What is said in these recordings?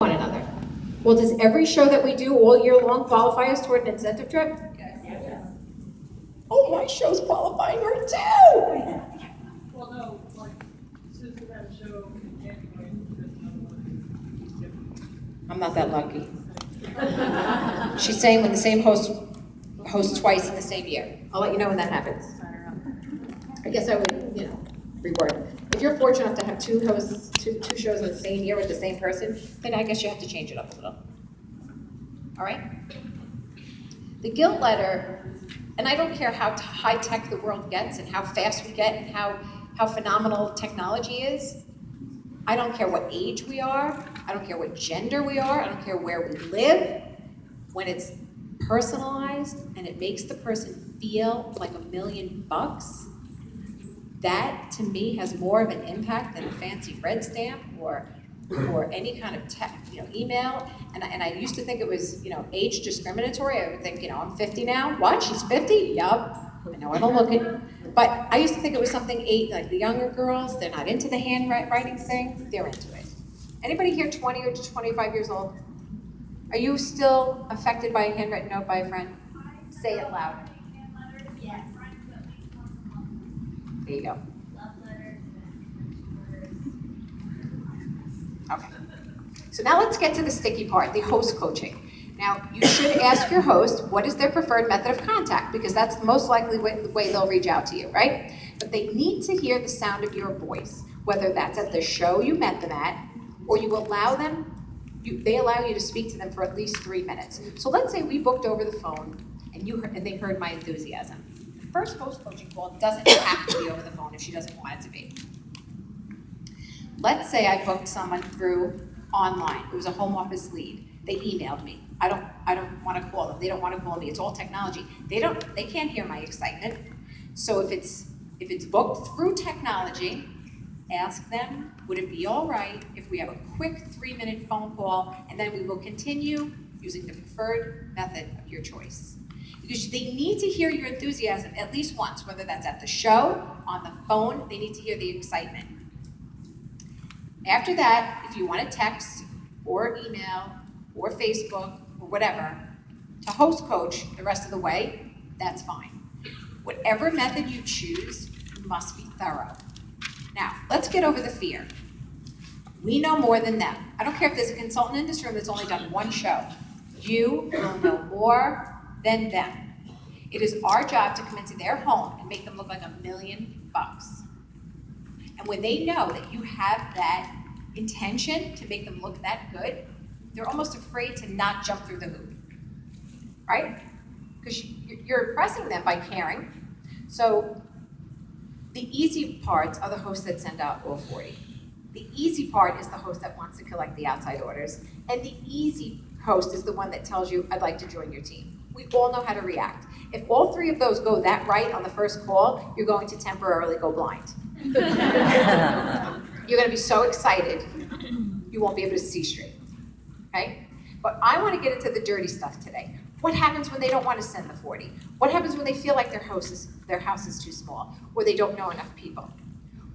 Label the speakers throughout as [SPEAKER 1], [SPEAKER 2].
[SPEAKER 1] one another. Well, does every show that we do all year long qualify us toward an incentive trip?
[SPEAKER 2] Yes.
[SPEAKER 1] Oh, my show's qualifying her too!
[SPEAKER 3] Well, no, like, Susan had a show in January, there's another one.
[SPEAKER 1] I'm not that lucky. She's saying when the same host hosts twice in the same year. I'll let you know when that happens. I guess I would, reword. If you're fortunate enough to have two shows in the same year with the same person, then I guess you have to change it up a little. All right? The guilt letter, and I don't care how high tech the world gets and how fast we get and how phenomenal technology is. I don't care what age we are. I don't care what gender we are. I don't care where we live. When it's personalized and it makes the person feel like $1 million, that to me has more of an impact than a fancy red stamp or any kind of email. And I used to think it was age discriminatory. I would think I'm 50 now. What? She's 50? Yup. I know I don't look it. But I used to think it was something like the younger girls. They're not into the handwriting thing. They're into it. Anybody here 20 or 25 years old? Are you still affected by a handwritten note by a friend? Say it loud.
[SPEAKER 2] Yes.
[SPEAKER 1] There you go.
[SPEAKER 2] Love letters.
[SPEAKER 1] Okay. So now let's get to the sticky part, the host coaching. Now, you should ask your host what is their preferred method of contact, because that's the most likely way they'll reach out to you, right? But they need to hear the sound of your voice, whether that's at the show you met them at, or they allow you to speak to them for at least 3 minutes. So let's say we booked over the phone and they heard my enthusiasm. The first host coaching call doesn't have to be over the phone if she doesn't want it to be. Let's say I booked someone through online. It was a home office lead. They emailed me. I don't want to call them. They don't want to call me. It's all technology. They can't hear my excitement. So if it's booked through technology, ask them, would it be all right if we have a quick 3-minute phone call, and then we will continue using the preferred method of your choice. Because they need to hear your enthusiasm at least once, whether that's at the show, on the phone, they need to hear the excitement. After that, if you want to text or email or Facebook or whatever to host coach the rest of the way, that's fine. Whatever method you choose, you must be thorough. Now, let's get over the fear. We know more than them. I don't care if there's a consultant in this room that's only done one show. You will know more than them. It is our job to come into their home and make them look like $1 million. And when they know that you have that intention to make them look that good, they're almost afraid to not jump through the hoop, right? Because you're impressing them by caring. So the easy parts are the hosts that send out all 40. The easy part is the host that wants to collect the outside orders. And the easy host is the one that tells you, I'd like to join your team. We all know how to react. If all 3 of those go that right on the first call, you're going to temporarily go blind. You're going to be so excited, you won't be able to see straight, okay? But I want to get into the dirty stuff today. What happens when they don't want to send the 40? What happens when they feel like their house is too small, or they don't know enough people?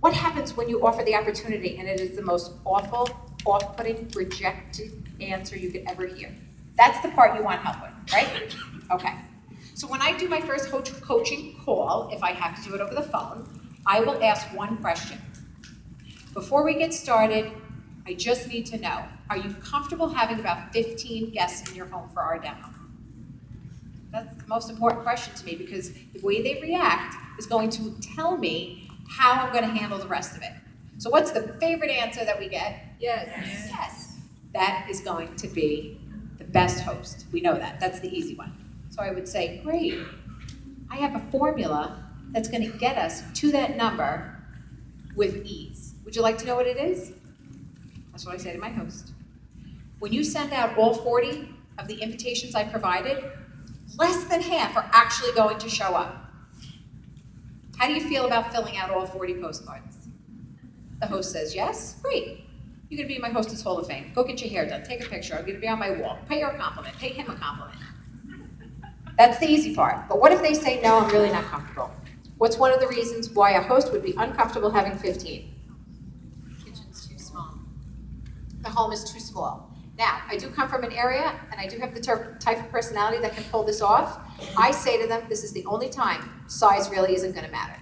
[SPEAKER 1] What happens when you offer the opportunity and it is the most awful, off-putting, rejected answer you could ever hear? That's the part you want help with, right? Okay. So when I do my first coaching call, if I have to do it over the phone, I will ask one question. Before we get started, I just need to know, are you comfortable having about 15 guests in your home for our demo? That's the most important question to me, because the way they react is going to tell me how I'm going to handle the rest of it. So what's the favorite answer that we get?
[SPEAKER 3] Yes.
[SPEAKER 1] Yes. That is going to be the best host. We know that. That's the easy one. So I would say, great. I have a formula that's going to get us to that number with ease. Would you like to know what it is? That's what I say to my host. When you send out all 40 of the invitations I provided, less than half are actually going to show up. How do you feel about filling out all 40 postcards? The host says yes? Great. You're going to be in my Hostess Hall of Fame. Go get your hair done. Take a picture. I'm going to be on my wall. Pay her a compliment. Pay him a compliment. That's the easy part. But what if they say, no, I'm really not comfortable? What's one of the reasons why a host would be uncomfortable having 15?
[SPEAKER 2] Kitchen's too small.
[SPEAKER 1] The home is too small. Now, I do come from an area, and I do have the type of personality that can pull this off. I say to them, this is the only time size really isn't gonna matter.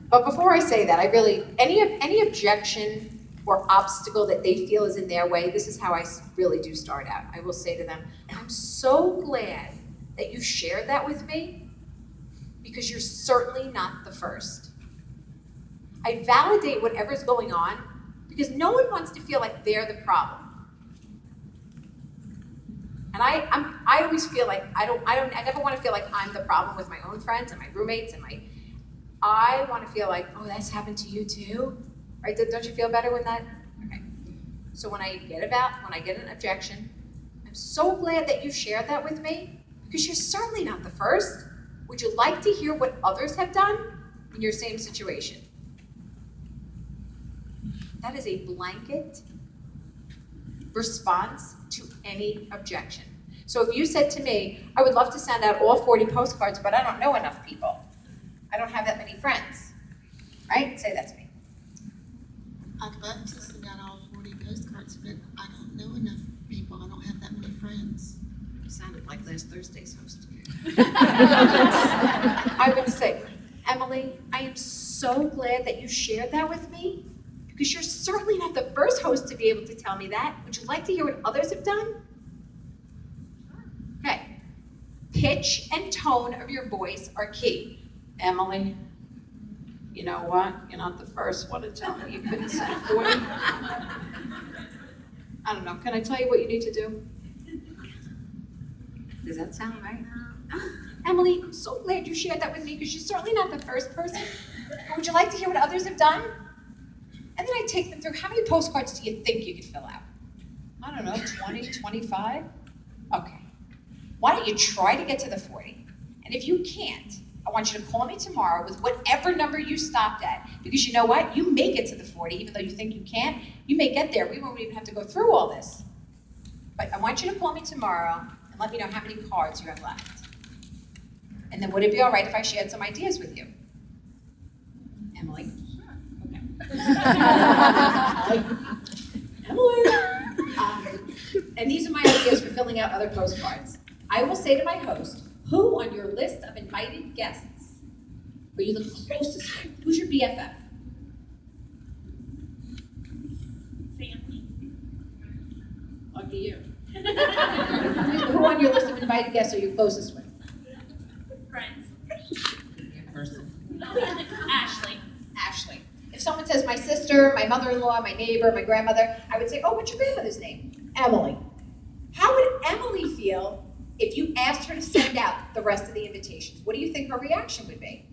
[SPEAKER 1] But before I say that, I really, any objection or obstacle that they feel is in their way, this is how I really do start out. I will say to them, I'm so glad that you shared that with me, because you're certainly not the first. I validate whatever's going on, because no one wants to feel like they're the problem. And I always feel like I never want to feel like I'm the problem with my own friends and my roommates and I want to feel like, oh, that's happened to you too, right? Don't you feel better when that? Okay. So when I get an objection, I'm so glad that you shared that with me, because you're certainly not the first. Would you like to hear what others have done in your same situation? That is a blanket response to any objection. So if you said to me, I would love to send out all 40 postcards, but I don't know enough people. I don't have that many friends, right? Say that to me.
[SPEAKER 4] I'd love to send out all 40 postcards, but I don't know enough people. I don't have that many friends.
[SPEAKER 1] You sounded like last Thursday's host. I would say, Emily, I am so glad that you shared that with me, because you're certainly not the first host to be able to tell me that. Would you like to hear what others have done? Okay. Pitch and tone of your voice are key. Emily, you know what? You're not the first one to tell me you couldn't send 40. I don't know. Can I tell you what you need to do? Does that sound right? Emily, I'm so glad you shared that with me, because you're certainly not the first person. But would you like to hear what others have done? And then I take them through, how many postcards do you think you could fill out? I don't know, 20, 25? Okay. Why don't you try to get to the 40? And if you can't, I want you to call me tomorrow with whatever number you stopped at, because you know what? You may get to the 40, even though you think you can't. You may get there. We won't even have to go through all this. But I want you to call me tomorrow and let me know how many cards you have left. And then would it be all right if I shared some ideas with you? Emily? Okay. Emily! And these are my ideas for filling out other postcards. I will say to my host, who on your list of invited guests are you the closest with? Who's your BFF?
[SPEAKER 2] Family.
[SPEAKER 1] Lucky you. Who on your list of invited guests are you closest with?
[SPEAKER 2] Friends.
[SPEAKER 1] Person.
[SPEAKER 2] Ashley.
[SPEAKER 1] Ashley. If someone says my sister, my mother-in-law, my neighbor, my grandmother, I would say, oh, what's your grandmother's name? Emily. How would Emily feel if you asked her to send out the rest of the invitations? What do you think her reaction would be?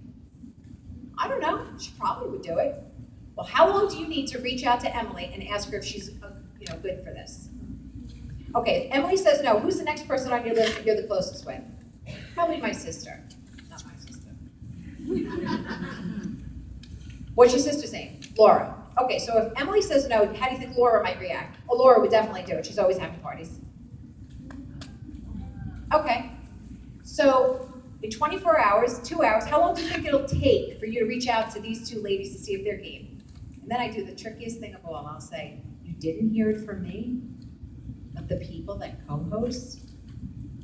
[SPEAKER 1] I don't know. She probably would do it. Well, how long do you need to reach out to Emily and ask her if she's good for this? Okay, if Emily says no, who's the next person on your list that you're the closest with? Probably my sister. Not my sister. What's your sister's name? Laura. Okay, so if Emily says no, how do you think Laura might react? Oh, Laura would definitely do it. She's always having parties. Okay, so in 24 hours, 2 hours, how long do you think it'll take for you to reach out to these two ladies to see if they're game? And then I do the trickiest thing of all. I'll say, you didn't hear it from me, but the people that co-host,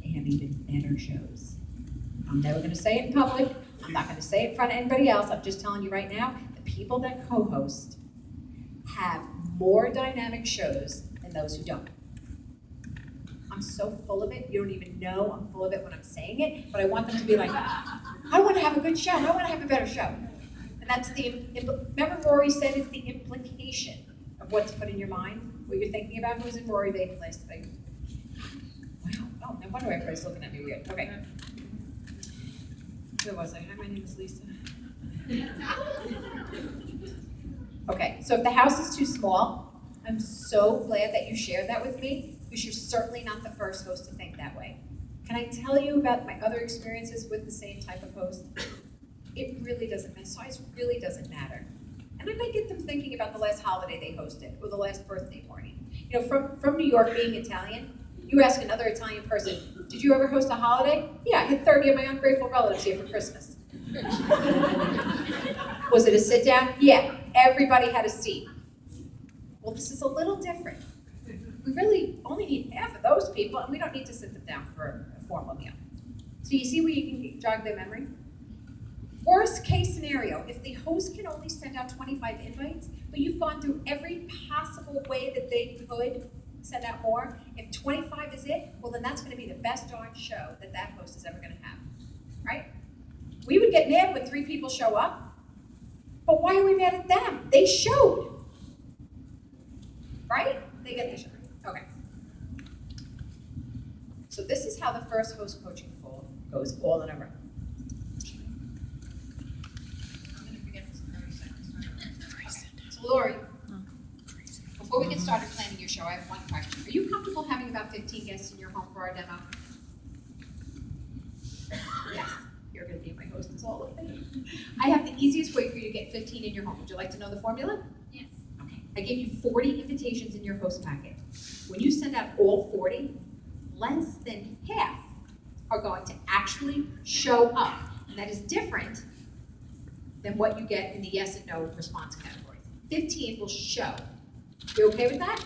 [SPEAKER 1] they have even better shows. I'm never gonna say it in public. I'm not gonna say it in front of anybody else. I'm just telling you right now, the people that co-host have more dynamic shows than those who don't. I'm so full of it, you don't even know I'm full of it when I'm saying it, but I want them to be like, I want to have a good show, I want to have a better show. And that's remember Rory said it's the implication of what's put in your mind, what you're thinking about. Who was in Rory Bacon's last thing? Wow, oh, no wonder everybody's looking at me weird. Okay. Who was I? Hi, my name is Lisa. Okay, so if the house is too small, I'm so glad that you shared that with me, because you're certainly not the first host to think that way. Can I tell you about my other experiences with the same type of host? It really doesn't matter. Size really doesn't matter. And I might get them thinking about the last holiday they hosted or the last birthday party. You know, from New York, being Italian, you ask another Italian person, did you ever host a holiday? Yeah, I had 30 of my ungrateful relatives here for Christmas. Was it a sit down? Yeah, everybody had a seat. Well, this is a little different. We really only need half of those people, and we don't need to sit them down for a formal meal. So you see where you can jog their memory? Worst case scenario, if the host can only send out 25 invites, but you've gone through every possible way that they could send out more, if 25 is it, well then that's gonna be the best darn show that that host is ever gonna have, right? We would get mad when 3 people show up, but why are we mad at them? They showed, right? They get the show, okay. So this is how the first host coaching poll goes all in a row. I'm gonna forget this in 30 seconds. So Lori, before we get started planning your show, I have one question. Are you comfortable having about 15 guests in your home for our demo? Yes, you're gonna be my hostess all of it. I have the easiest way for you to get 15 in your home. Would you like to know the formula?
[SPEAKER 2] Yes.
[SPEAKER 1] Okay. I gave you 40 invitations in your host packet. When you send out all 40, less than half are going to actually show up. And that is different than what you get in the yes and no response categories. 15 will show. You okay with that?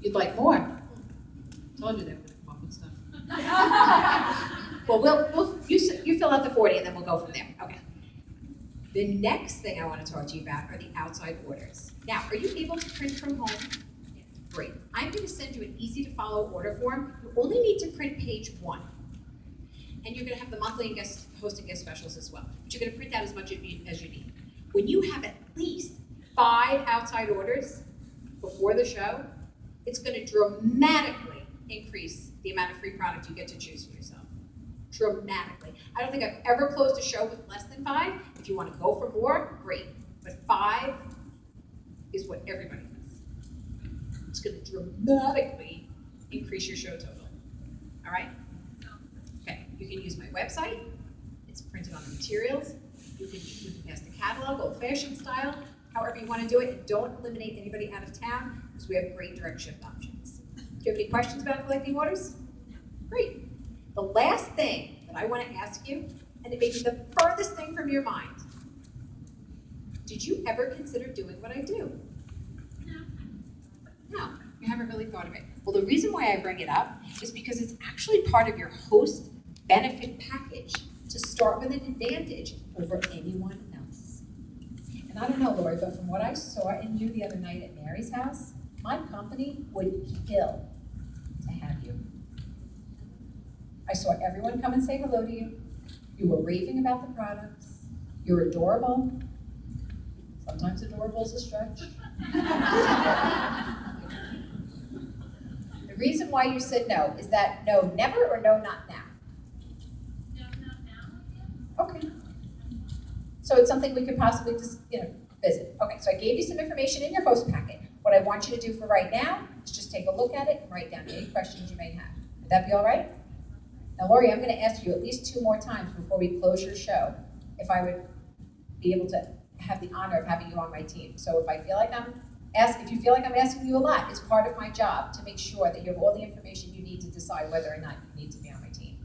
[SPEAKER 1] You'd like more? Told you they were gonna come up with stuff. Well, you fill out the 40 and then we'll go from there. Okay. The next thing I want to talk to you about are the outside orders. Now, are you able to print from home? Great. I'm going to send you an easy to follow order form. You only need to print page 1. And you're going to have the monthly and host and guest specials as well. But you're going to print out as much as you need. When you have at least 5 outside orders before the show, it's going to dramatically increase the amount of free product you get to choose for yourself. Dramatically. I don't think I've ever closed a show with less than 5. If you want to go for more, great. But 5 is what everybody does. It's going to dramatically increase your show total. All right? Okay. You can use my website. It's printed on the materials. You can pass the catalog, old-fashioned style, however you want to do it. And don't eliminate anybody out of town because we have great direct ship options. Do you have any questions about collecting orders? Great. The last thing that I want to ask you, and it may be the furthest thing from your mind, did you ever consider doing what I do? No, you haven't really thought of it. Well, the reason why I bring it up is because it's actually part of your host benefit package to start with an advantage over anyone else. And I don't know, Lori, but from what I saw in you the other night at Mary's house, my company would kill to have you. I saw everyone come and say hello to you. You were raving about the products. You're adorable. Sometimes adorable is a stretch. The reason why you said no, is that no never or no not now?
[SPEAKER 2] No, not now.
[SPEAKER 1] Okay. So it's something we could possibly just, visit. Okay, so I gave you some information in your host packet. What I want you to do for right now is just take a look at it and write down any questions you may have. Would that be all right? Now, Lori, I'm going to ask you at least 2 more times before we close your show if I would be able to have the honor of having you on my team. So if you feel like I'm asking you a lot, it's part of my job to make sure that you have all the information you need to decide whether or not you need to be on my team.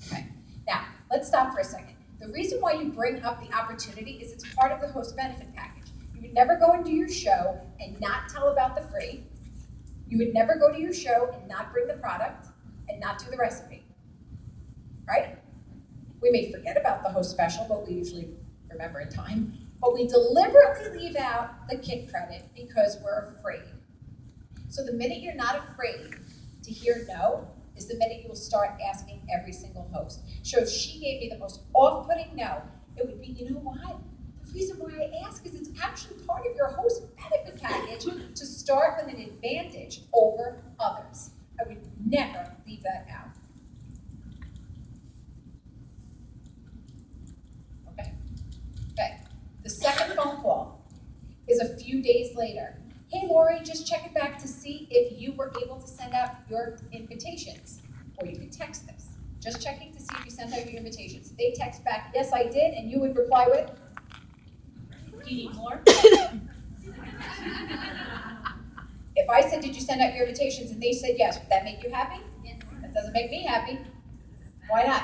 [SPEAKER 1] Okay. Now, let's stop for a second. The reason why you bring up the opportunity is it's part of the host benefit package. You would never go into your show and not tell about the free. You would never go to your show and not bring the product and not do the recipe. Right? We may forget about the host special, but we usually remember in time. But we deliberately leave out the kit credit because we're afraid. So the minute you're not afraid to hear no is the minute you will start asking every single host. So if she gave me the most off-putting no, it would be, you know what? The reason why I ask is it's actually part of your host benefit package to start with an advantage over others. I would never leave that out. Okay. The second phone call is a few days later. Hey, Lori, just checking back to see if you were able to send out your invitations. Or you could text this. Just checking to see if you sent out your invitations. They text back, yes, I did, and you would reply with?
[SPEAKER 2] Do you need more?
[SPEAKER 1] If I said, did you send out your invitations, and they said yes, would that make you happy?
[SPEAKER 2] Yes.
[SPEAKER 1] That doesn't make me happy. Why not?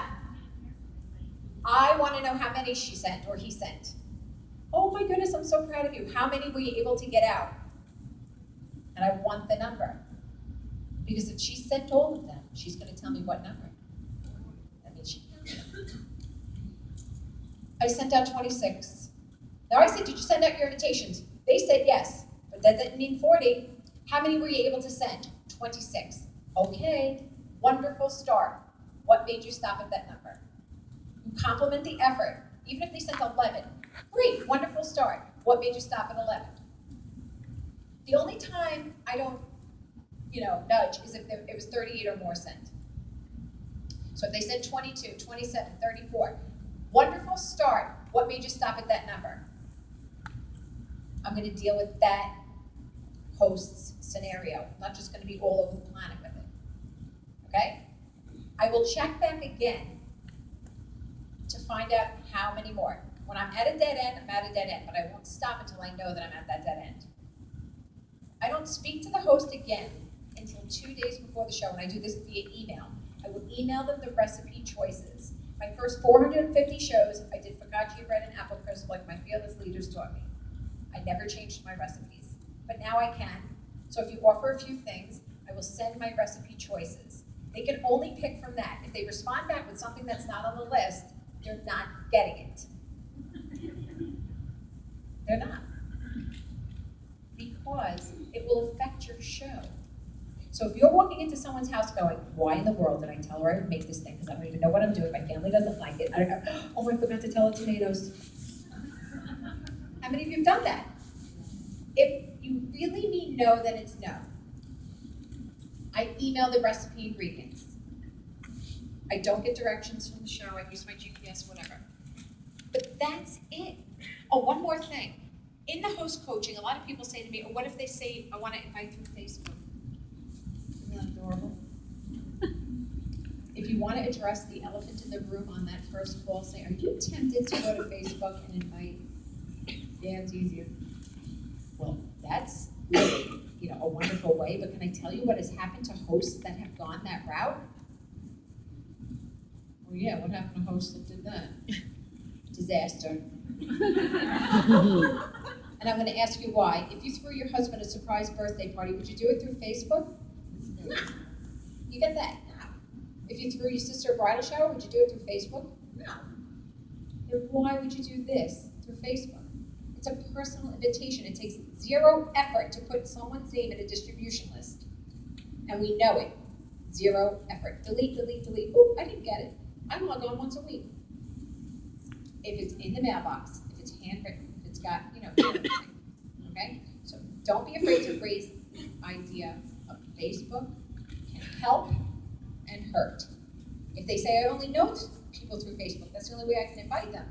[SPEAKER 1] I want to know how many she sent or he sent. Oh my goodness, I'm so proud of you. How many were you able to get out? Because if she sent all of them, she's gonna tell me what number. That means she counted them. I sent out 26. Now I said, did you send out your invitations? They said yes, but that didn't mean 40. How many were you able to send? 26. Okay, wonderful start. What made you stop at that number? You compliment the effort, even if they sent 11. Great, wonderful start. What made you stop at 11? The only time I don't, nudge is if it was 38 or more sent. So if they said 22, 27, 34, wonderful start. What made you stop at that number? I'm gonna deal with that host's scenario. I'm not just gonna be all over the planet with it, okay? I will check back again to find out how many more. When I'm at a dead end, I'm at a dead end, but I won't stop until I know that I'm at that dead end. I don't speak to the host again until 2 days before the show, and I do this via email. I will email them the recipe choices. My first 450 shows, I did focaccia bread and apple crisp like my fearless leaders taught me. I never changed my recipes, but now I can. So if you offer a few things, I will send my recipe choices. They can only pick from that. If they respond back with something that's not on the list, they're not getting it. They're not. Because it will affect your show. So if you're walking into someone's house going, why in the world did I tell her I would make this thing? Because I don't even know what I'm doing. My family doesn't like it. I don't know. Oh, I forgot to tell her tomatoes. How many of you have done that? If you really mean no, then it's no. I email the recipe ingredients. I don't get directions from the show. I use my GPS, whatever. But that's it. Oh, one more thing. In the host coaching, a lot of people say to me, oh, what if they say, I want to invite through Facebook? Isn't that adorable? If you want to address the elephant in the room on that first call, say, are you tempted to go to Facebook and invite? Yeah, it's easier. Well, that's really, a wonderful way, but can I tell you what has happened to hosts that have gone that route? Well, yeah, what happened to hosts that did that? Disaster. And I'm gonna ask you why. If you threw your husband a surprise birthday party, would you do it through Facebook? No. You get that? No. If you threw your sister a bridal shower, would you do it through Facebook? No. Then why would you do this through Facebook? It's a personal invitation. It takes zero effort to put someone's name in a distribution list. And we know it. Zero effort. Delete, delete, delete. Oh, I didn't get it. I log on once a week. If it's in the mailbox, if it's handwritten, if it's got, everything, okay? So don't be afraid to raise the idea of Facebook can help and hurt. If they say I only know people through Facebook, that's the only way I can invite them.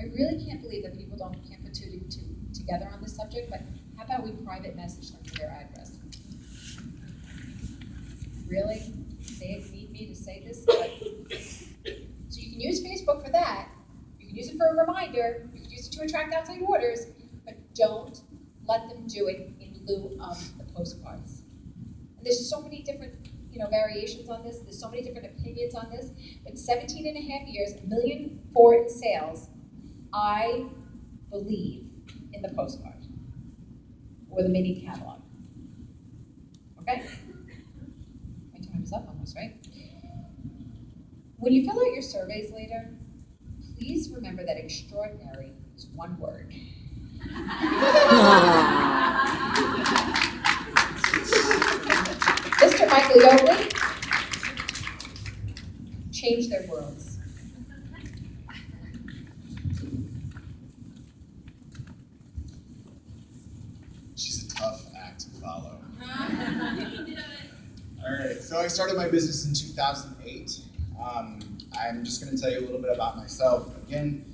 [SPEAKER 1] I really can't believe that people can't put two together on this subject, but how about we private message them for their address? Really? They need me to say this? So you can use Facebook for that. You can use it for a reminder. You can use it to attract outside orders, but don't let them do it in lieu of the postcards. And there's so many different variations on this. There's so many different opinions on this. But 17 and a half years, $1.4 million in sales, I believe in the postcard or the mini catalog. Okay? My time is up almost, right? When you fill out your surveys later, please remember that extraordinary is one word. Mr. Michael Yogley changed their worlds.
[SPEAKER 5] She's a tough act to follow. All right, so I started my business in 2008. I'm just going to tell you a little bit about myself. Again,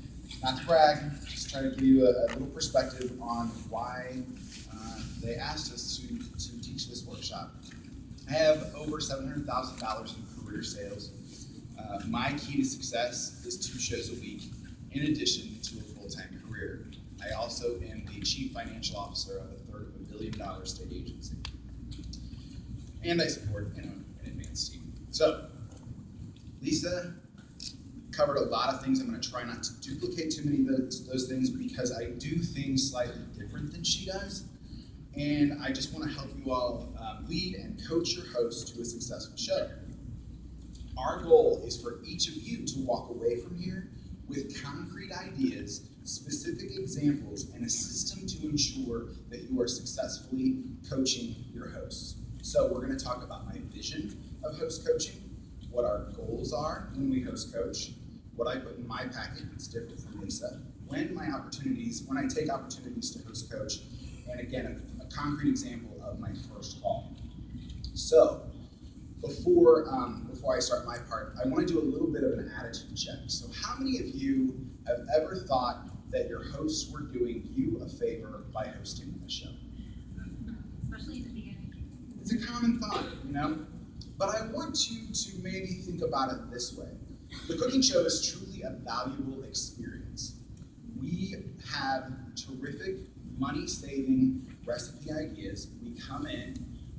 [SPEAKER 5] not to brag, just try to give you a little perspective on why they asked us to teach this workshop. I have over $700,000 in career sales. My key to success is 2 shows a week, in addition to a full-time career. I also am the chief financial officer of a third of $1 billion state agency. And I support an advanced team. So, Lisa covered a lot of things. I'm going to try not to duplicate too many of those things because I do things slightly different than she does. and I just want to help you all lead and coach your host to a successful show. Our goal is for each of you to walk away from here with concrete ideas, specific examples, and a system to ensure that you are successfully coaching your hosts. So we're going to talk about my vision of host coaching, what our goals are when we host coach, what I put in my packet that's different from Lisa, when I take opportunities to host coach, and again, a concrete example of my first call. So before I start my part, I want to do a little bit of an attitude check. So how many of you have ever thought that your hosts were doing you a favor by hosting the show?
[SPEAKER 2] Especially in the beginning.
[SPEAKER 5] It's a common thought, you know? But I want you to maybe think about it this way. The cooking show is truly a valuable experience. We have terrific money-saving recipe ideas. We come in,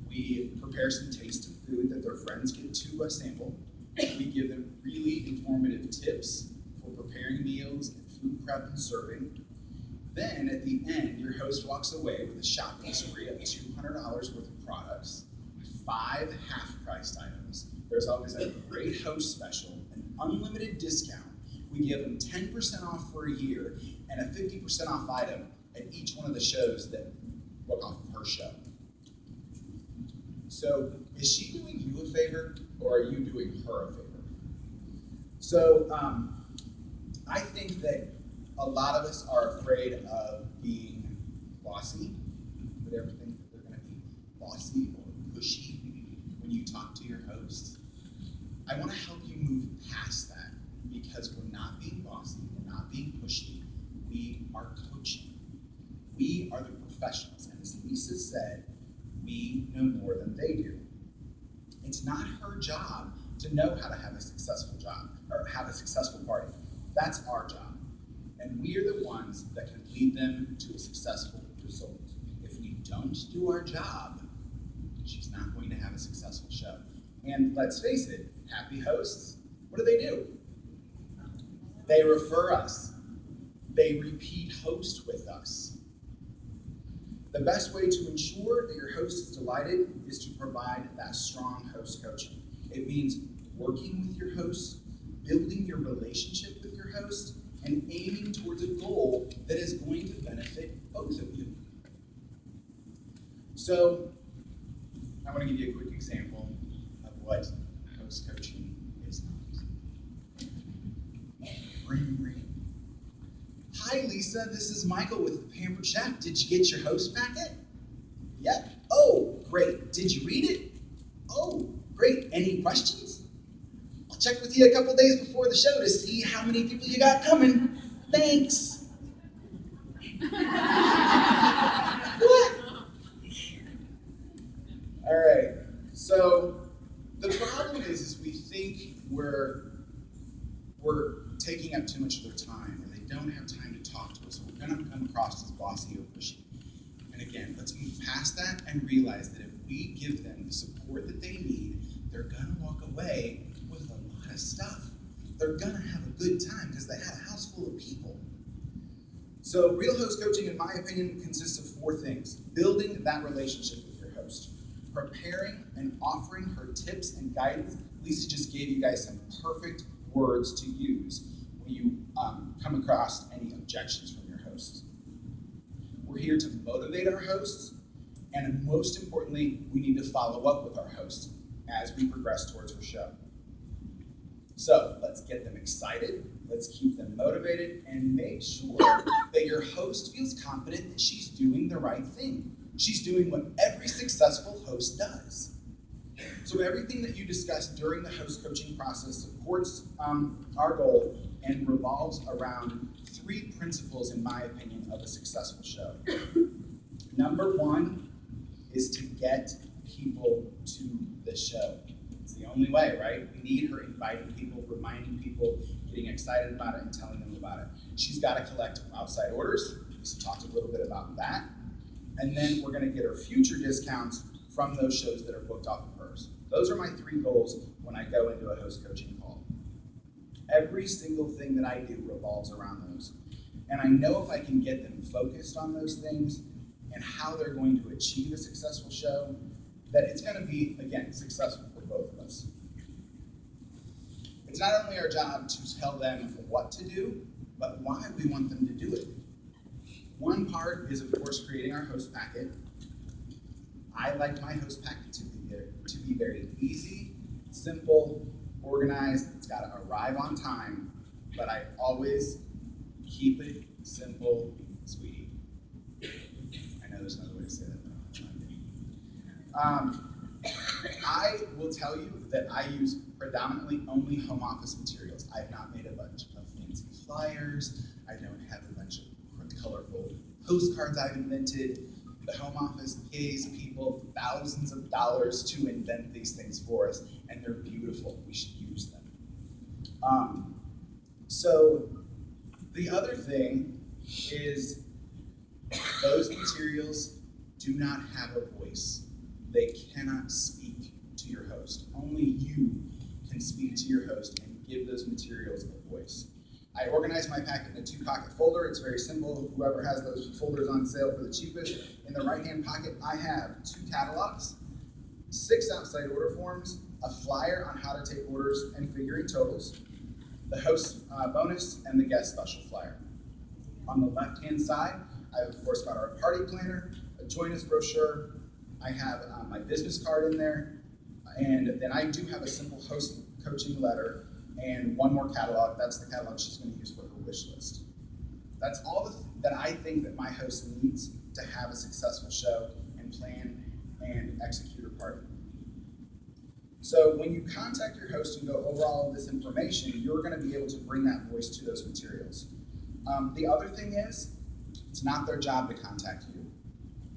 [SPEAKER 5] we prepare some tasty food that their friends get to sample. We give them really informative tips for preparing meals and food prep and serving. Then at the end, your host walks away with a shopping spree of $200 worth of products, 5 half-priced items. There's always a great host special, an unlimited discount. We give them 10% off for a year and a 50% off item at each one of the shows that book off of her show. So is she doing you a favor or are you doing her a favor? So I think that a lot of us are afraid of being bossy, but everything that they're going to be bossy or pushy when you talk to your host. I want to help you move past that because we're not being bossy, we're not being pushy, we are coaching. We are the professionals, and as Lisa said, we know more than they do. It's not her job to know how to have a successful job or have a successful party. That's our job. And we are the ones that can lead them to a successful result. If we don't do our job, she's not going to have a successful show. And let's face it, happy hosts, what do? They refer us. They repeat host with us. The best way to ensure that your host is delighted is to provide that strong host coaching. It means working with your host, building your relationship with your host, and aiming towards a goal that is going to benefit both of you. So, I want to give you a quick example of what host coaching is not. Ring, ring. Hi, Lisa. This is Michael with the Pampered Chef. Did you get your host packet? Yep. Oh, great. Did you read it? Oh, great. Any questions? I'll check with you a couple days before the show to see how many people you got coming. Thanks. What? All right. So the problem is we think we're taking up too much of their time, and they don't have time to talk to us. We're going to come across as bossy or pushy. And again, let's move past that and realize that if we give them the support that they need, they're going to walk away with a lot of stuff. They're going to have a good time because they had a house full of people. So real host coaching, in my opinion, consists of 4 things. Building that relationship with your host. Preparing and offering her tips and guidance. Lisa just gave you guys some perfect words to use when you come across any objections from your hosts. We're here to motivate our hosts, and most importantly, we need to follow up with our hosts as we progress towards our show. So let's get them excited, let's keep them motivated, and make sure that your host feels confident that she's doing the right thing. She's doing what every successful host does. So everything that you discuss during the host coaching process supports our goal and revolves around 3 principles, in my opinion, of a successful show. Number 1 is to get people to the show. It's the only way, right? We need her inviting people, reminding people, getting excited about it, and telling them about it. She's got to collect outside orders. Lisa talked a little bit about that. And then we're going to get her future discounts from those shows that are booked off of hers. Those are my 3 goals when I go into a host coaching call. Every single thing that I do revolves around those. And I know if I can get them focused on those things and how they're going to achieve a successful show, that it's going to be, again, successful for both of us. It's not only our job to tell them what to do, but why we want them to do it. One part is, of course, creating our host packet. I like my host packet to be very easy, simple, organized. It's got to arrive on time, but I always keep it simple, sweetie. I know there's another way to say that, but I will tell you that I use predominantly only home office materials. I have not made a bunch of fancy flyers. I don't have a bunch of colorful postcards I've invented. The home office pays people thousands of dollars to invent these things for us, and they're beautiful. We should use them. So the other thing is those materials do not have a voice. They cannot speak to your host. Only you can speak to your host and give those materials a voice. I organize my packet in a 2-pocket folder. It's very simple. Whoever has those folders on sale for the cheapest. In the right-hand pocket, I have 2 catalogs, 6 outside order forms, a flyer on how to take orders and figuring totals, the host bonus, and the guest special flyer. On the left-hand side, I've of course got our party planner, a join us brochure. I have my business card in there, and then I do have a simple host coaching letter and one more catalog. That's the catalog she's going to use for her wish list. That's all that I think that my host needs to have a successful show and plan and execute her party. So when you contact your host and go over all of this information, you're going to be able to bring that voice to those materials. The other thing is, it's not their job to contact you.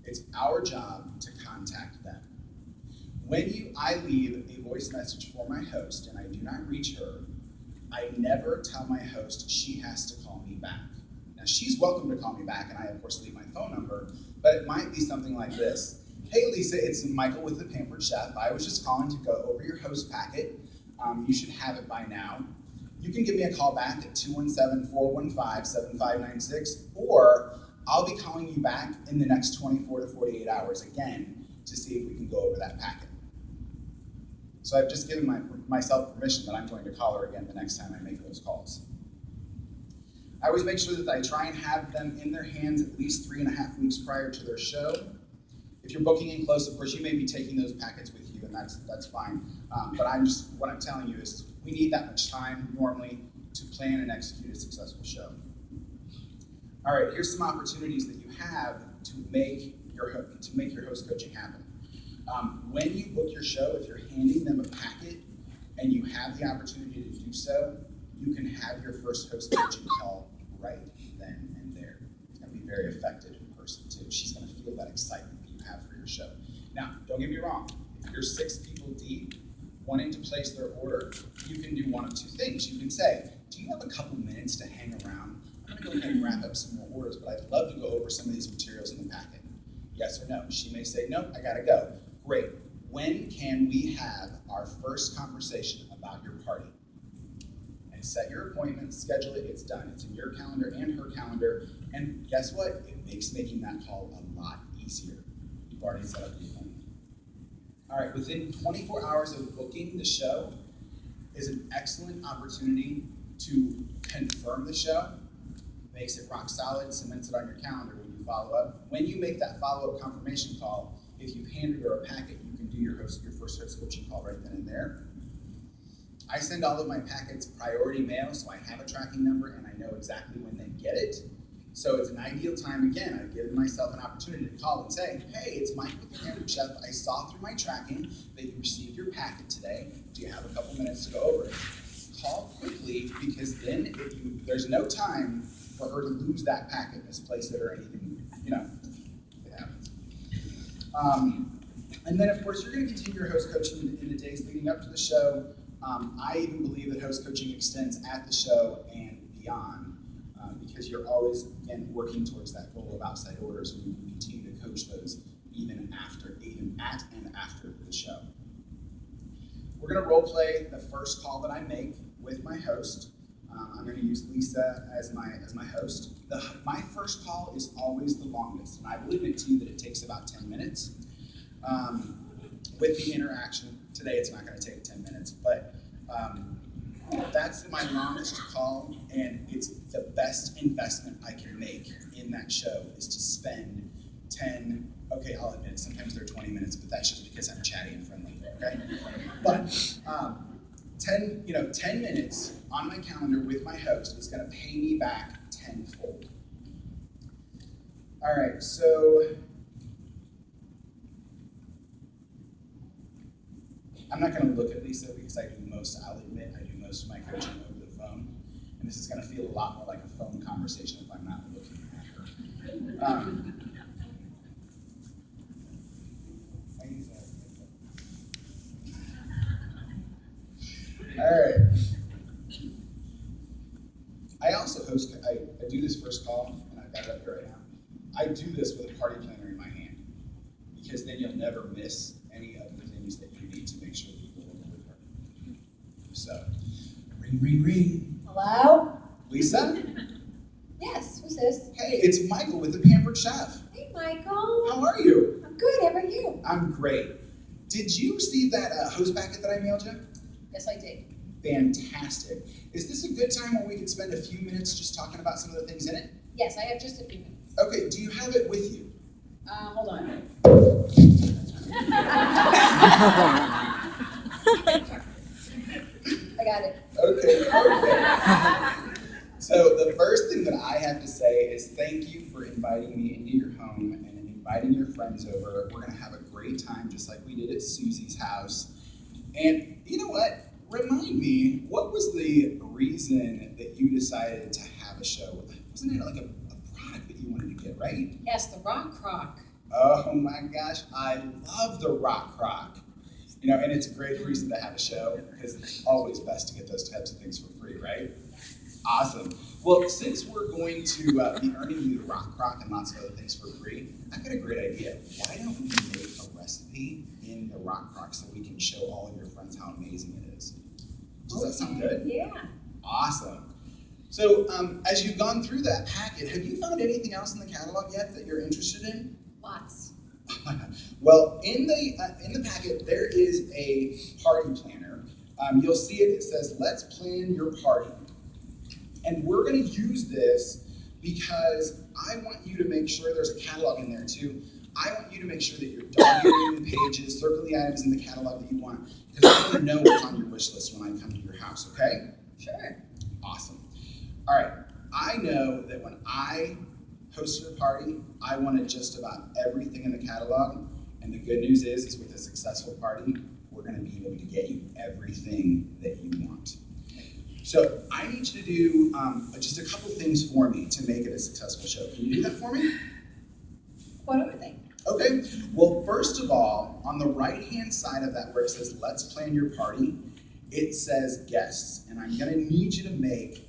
[SPEAKER 5] It's our job to contact them. When I leave a voice message for my host and I do not reach her, I never tell my host she has to call me back. Now, she's welcome to call me back, and I, of course, leave my phone number, but it might be something like this. Hey, Lisa, it's Michael with the Pampered Chef. I was just calling to go over your host packet. You should have it by now. You can give me a call back at 217-415-7596, or I'll be calling you back in the next 24 to 48 hours again to see if we can go over that packet. So I've just given myself permission that I'm going to call her again the next time I make those calls. I always make sure that I try and have them in their hands at least 3.5 weeks prior to their show. If you're booking in close, of course, you may be taking those packets with you, and that's fine. But what I'm telling you is we need that much time normally to plan and execute a successful show. All right, here's some opportunities that you have to make your host coaching happen. When you book your show, if you're handing them a packet and you have the opportunity to do so, you can have your first host coaching call right then and there. It's going to be very effective in person too. She's going to feel that excitement that you have for your show. Now, don't get me wrong. If you're 6 people deep wanting to place their order, you can do one of 2 things. You can say, do you have a couple minutes to hang around? I'm going to go ahead and wrap up some more orders, but I'd love to go over some of these materials in the packet. Yes or no? She may say, no, I got to go. Great. When can we have our first conversation about your party? And set your appointment, schedule it, it's done. It's in your calendar and her calendar. And guess what? It makes making that call a lot easier. You've already set up the appointment. All right, within 24 hours of booking the show is an excellent opportunity to confirm the show, makes it rock solid, cements it on your calendar when you follow up. When you make that follow-up confirmation call, if you've handed her a packet, you can do your first host coaching call right then and there. I send all of my packets priority mail, so I have a tracking number and I know exactly when they get it. So it's an ideal time, again, I've given myself an opportunity to call and say, hey, it's Mike with the Pampered Chef. I saw through my tracking that you received your packet today. Do you have a couple minutes to go over it? Call quickly, because then there's no time for her to lose that packet, misplace it, or anything, it happens. And then, of course, you're going to continue your host coaching in the days leading up to the show. I even believe that host coaching extends at the show and beyond, because you're always, again, working towards that goal of outside orders, and you can continue to coach those even at and after the show. We're going to role play the first call that I make with my host. I'm gonna use Lisa as my host. My first call is always the longest, and I will admit to you that it takes about 10 minutes. With the interaction, today it's not gonna take 10 minutes, but that's my longest call, and it's the best investment I can make in that show is to spend 10, okay, I'll admit it, sometimes they're 20 minutes, but that's just because I'm chatty and friendly, okay? But 10 minutes on my calendar with my host is gonna pay me back tenfold. All right, so I'm not gonna look at Lisa because I'll admit I do most of my coaching over the phone. And this is gonna feel a lot more like a phone conversation if I'm not looking at her. All right. I also host, I do this first call, and I've got it up here right now. I do this with a party planner in my hand, because then you'll never miss any of the things that you need to make sure people will know with her. So, ring, ring, ring.
[SPEAKER 1] Hello?
[SPEAKER 5] Lisa?
[SPEAKER 1] Yes, who's this?
[SPEAKER 5] Hey, it's Michael with the Pampered Chef.
[SPEAKER 1] Hey, Michael.
[SPEAKER 5] How are you?
[SPEAKER 1] I'm good, how about you?
[SPEAKER 5] I'm great. Did you receive that host packet that I mailed you?
[SPEAKER 1] Yes, I did.
[SPEAKER 5] Fantastic. Is this a good time where we could spend a few minutes just talking about some of the things in it?
[SPEAKER 1] Yes, I have just a few minutes.
[SPEAKER 5] Okay, do you have it with you?
[SPEAKER 1] Hold on. I got it.
[SPEAKER 5] Okay, perfect. So the first thing that I have to say is thank you for inviting me into your home and inviting your friends over. We're gonna have a great time just like we did at Susie's house. And you know what? Remind me, what was the reason that you decided to have a show? Wasn't it like a product that you wanted to get, right?
[SPEAKER 1] Yes, the Rock Crock.
[SPEAKER 5] Oh my gosh, I love the Rock Crock. You know, and it's a great reason to have a show because it's always best to get those types of things for free, right? Awesome. Well, since we're going to be earning you the Rock Crock and lots of other things for free, I've got a great idea. Why don't we make a recipe in the Rock Crock so we can show all of your friends how amazing it is? Does that sound good?
[SPEAKER 1] Yeah.
[SPEAKER 5] Awesome. So as you've gone through that packet, have you found anything else in the catalog yet that you're interested in?
[SPEAKER 1] Lots.
[SPEAKER 5] Well, in the packet, there is a party planner. You'll see it, it says, let's plan your party. And we're gonna use this because I want you to make sure there's a catalog in there too. I want you to make sure that you're dog-earing the pages, circle the items in the catalog that you want, because I wanna know what's on your wish list when I come to your house, okay?
[SPEAKER 1] Sure.
[SPEAKER 5] Awesome. All right, I know that when I hosted a party, I wanted just about everything in the catalog, and the good news is with a successful party, we're gonna be able to get you everything that you want. So I need you to do just a couple things for me to make it a successful show. Can you do that for me?
[SPEAKER 1] What are they?
[SPEAKER 5] Okay, well, first of all, on the right-hand side of that where it says, let's plan your party, it says guests, and I'm gonna need you to make